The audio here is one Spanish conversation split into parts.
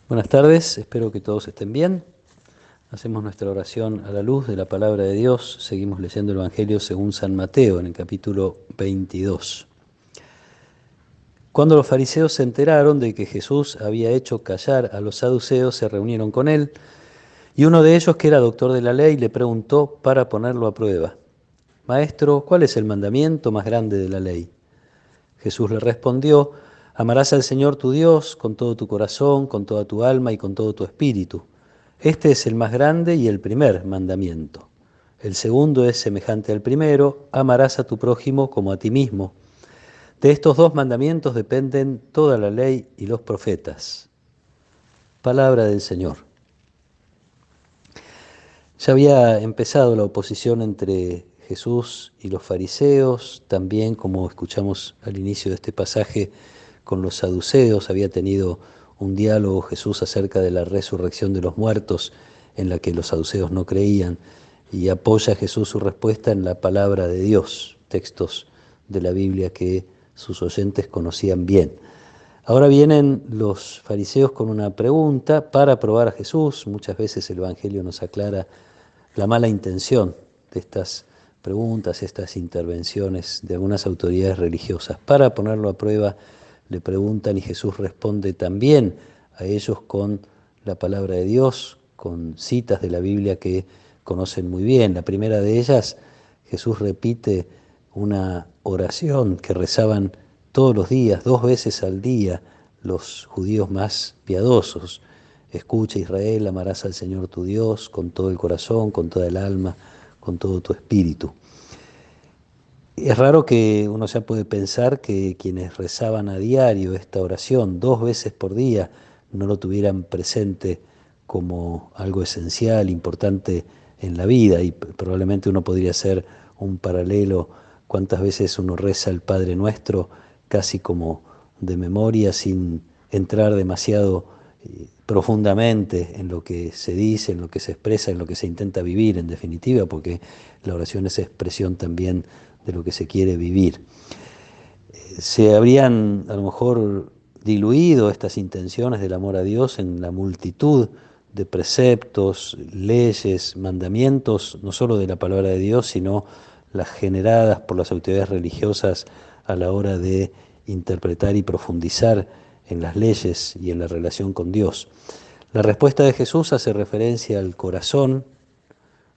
Buenas tardes, espero que todos estén bien. Hacemos nuestra oración a la luz de la palabra de Dios. Seguimos leyendo el Evangelio según San Mateo en el capítulo 22. Cuando los fariseos se enteraron de que Jesús había hecho callar a los saduceos, se reunieron con él, y uno de ellos, que era doctor de la ley, le preguntó para ponerlo a prueba: Maestro, ¿cuál es el mandamiento más grande de la ley? Jesús le respondió: Amarás al Señor tu Dios con todo tu corazón, con toda tu alma y con todo tu espíritu. Este es el más grande y el primer mandamiento. El segundo es semejante al primero: amarás a tu prójimo como a ti mismo. De estos dos mandamientos dependen toda la ley y los profetas. Palabra del Señor. Ya había empezado la oposición entre Jesús y los fariseos, también, como escuchamos al inicio de este pasaje, con los saduceos. Había tenido un diálogo Jesús acerca de la resurrección de los muertos, en la que los saduceos no creían, y apoya Jesús su respuesta en la palabra de Dios, textos de la Biblia que sus oyentes conocían bien. Ahora vienen los fariseos con una pregunta para probar a Jesús. Muchas veces el Evangelio nos aclara la mala intención de estas preguntas, estas intervenciones de algunas autoridades religiosas. Para ponerlo a prueba, le preguntan y Jesús responde también a ellos con la palabra de Dios, con citas de la Biblia que conocen muy bien. La primera de ellas, Jesús repite una oración que rezaban todos los días, 2 veces al día, los judíos más piadosos. Escucha, Israel, amarás al Señor tu Dios con todo el corazón, con toda el alma, con todo tu espíritu. Es raro que uno ya puede pensar que quienes rezaban a diario esta oración 2 veces por día no lo tuvieran presente como algo esencial, importante en la vida, y probablemente uno podría hacer un paralelo: cuántas veces uno reza el Padre Nuestro casi como de memoria, sin entrar demasiado profundamente en lo que se dice, en lo que se expresa, en lo que se intenta vivir, en definitiva, porque la oración es expresión también de lo que se quiere vivir. Se habrían a lo mejor diluido estas intenciones del amor a Dios en la multitud de preceptos, leyes, mandamientos, no solo de la palabra de Dios, sino las generadas por las autoridades religiosas a la hora de interpretar y profundizar en las leyes y en la relación con Dios. La respuesta de Jesús hace referencia al corazón,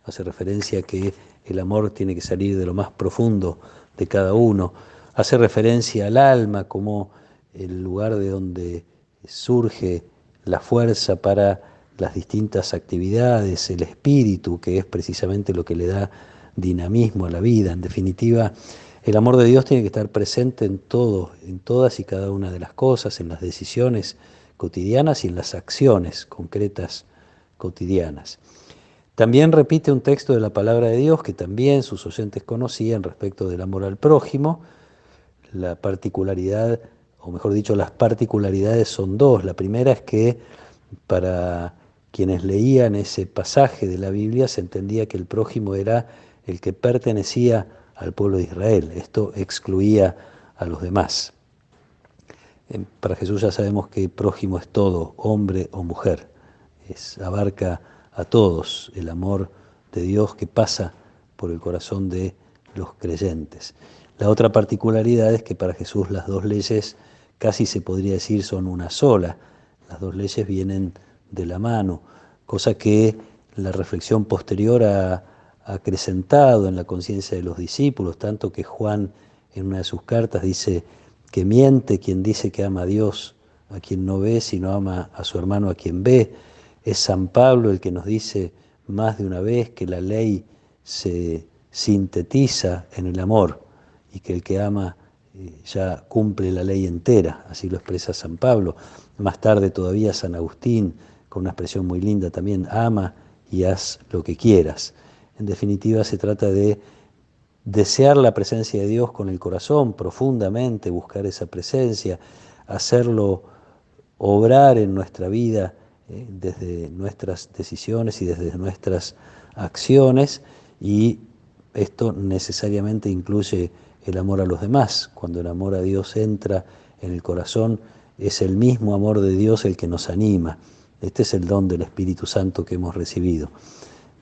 hace referencia a que el amor tiene que salir de lo más profundo de cada uno, hace referencia al alma como el lugar de donde surge la fuerza para las distintas actividades, el espíritu, que es precisamente lo que le da dinamismo a la vida. En definitiva, el amor de Dios tiene que estar presente en todo, en todas y cada una de las cosas, en las decisiones cotidianas y en las acciones concretas cotidianas. También repite un texto de la palabra de Dios que también sus oyentes conocían respecto del amor al prójimo. La particularidad, o mejor dicho, las particularidades son dos. La primera es que para quienes leían ese pasaje de la Biblia se entendía que el prójimo era el que pertenecía al pueblo de Israel. Esto excluía a los demás. Para Jesús ya sabemos que prójimo es todo, hombre o mujer. Abarca a todos el amor de Dios que pasa por el corazón de los creyentes. La otra particularidad es que para Jesús las dos leyes casi se podría decir son una sola. Las dos leyes vienen de la mano, cosa que la reflexión posterior ha acrecentado en la conciencia de los discípulos, tanto que Juan en una de sus cartas dice que miente quien dice que ama a Dios a quien no ve, sino ama a su hermano a quien ve. Es San Pablo el que nos dice más de una vez que la ley se sintetiza en el amor y que el que ama ya cumple la ley entera, así lo expresa San Pablo. Más tarde todavía San Agustín, con una expresión muy linda también: ama y haz lo que quieras. En definitiva, se trata de desear la presencia de Dios con el corazón profundamente, buscar esa presencia, hacerlo obrar en nuestra vida desde nuestras decisiones y desde nuestras acciones, y esto necesariamente incluye el amor a los demás. Cuando el amor a Dios entra en el corazón, es el mismo amor de Dios el que nos anima. Este es el don del Espíritu Santo que hemos recibido.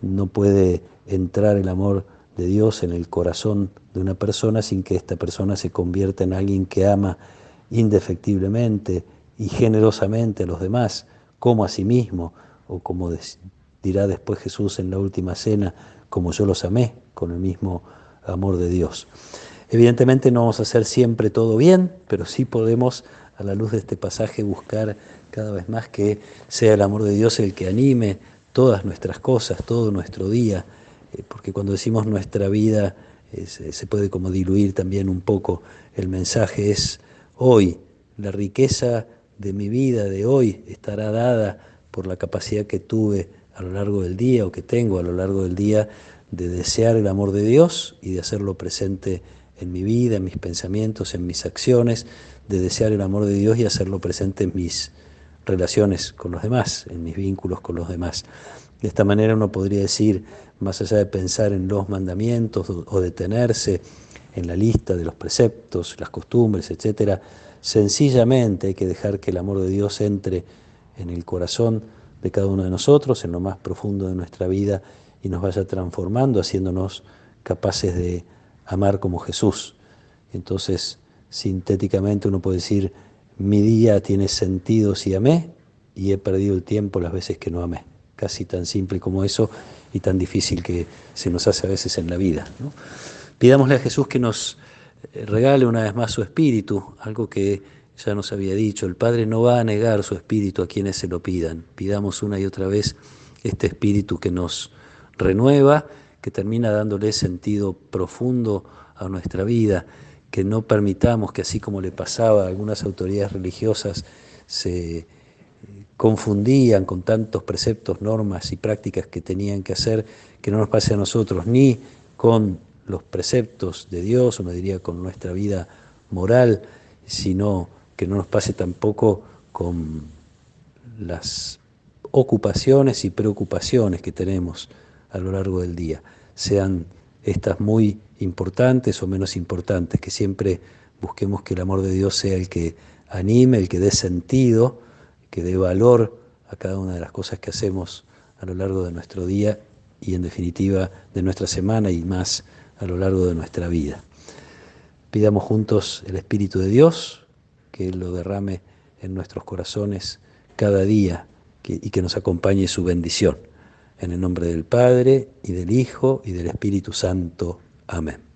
No puede entrar el amor de Dios en el corazón de una persona sin que esta persona se convierta en alguien que ama indefectiblemente y generosamente a los demás, como a sí mismo, o como dirá después Jesús en la última cena, como yo los amé, con el mismo amor de Dios. Evidentemente no vamos a hacer siempre todo bien, pero sí podemos, a la luz de este pasaje, buscar cada vez más que sea el amor de Dios el que anime todas nuestras cosas, todo nuestro día, porque cuando decimos nuestra vida se puede como diluir también un poco. El mensaje es hoy, la riqueza de mi vida de hoy estará dada por la capacidad que tuve a lo largo del día o que tengo a lo largo del día de desear el amor de Dios y de hacerlo presente en mi vida, en mis pensamientos, en mis acciones, de desear el amor de Dios y hacerlo presente en mis relaciones con los demás, en mis vínculos con los demás. De esta manera uno podría decir, más allá de pensar en los mandamientos o detenerse en la lista de los preceptos, las costumbres, etcétera, sencillamente hay que dejar que el amor de Dios entre en el corazón de cada uno de nosotros, en lo más profundo de nuestra vida, y nos vaya transformando, haciéndonos capaces de amar como Jesús. Entonces, sintéticamente uno puede decir, mi día tiene sentido si amé, y he perdido el tiempo las veces que no amé. Casi tan simple como eso y tan difícil que se nos hace a veces en la vida, ¿no? Pidámosle a Jesús que nos regale una vez más su Espíritu, algo que ya nos había dicho. El Padre no va a negar su Espíritu a quienes se lo pidan. Pidamos una y otra vez este Espíritu que nos renueva, que termina dándole sentido profundo a nuestra vida, que no permitamos que, así como le pasaba a algunas autoridades religiosas, se confundían con tantos preceptos, normas y prácticas que tenían que hacer, que no nos pase a nosotros ni con los preceptos de Dios, uno diría con nuestra vida moral, sino que no nos pase tampoco con las ocupaciones y preocupaciones que tenemos a lo largo del día, sean estas muy importantes o menos importantes, que siempre busquemos que el amor de Dios sea el que anime, el que dé sentido, que dé valor a cada una de las cosas que hacemos a lo largo de nuestro día y en definitiva de nuestra semana y más a lo largo de nuestra vida. Pidamos juntos el Espíritu de Dios, que Él lo derrame en nuestros corazones cada día y que nos acompañe su bendición. En el nombre del Padre, y del Hijo, y del Espíritu Santo. Amén.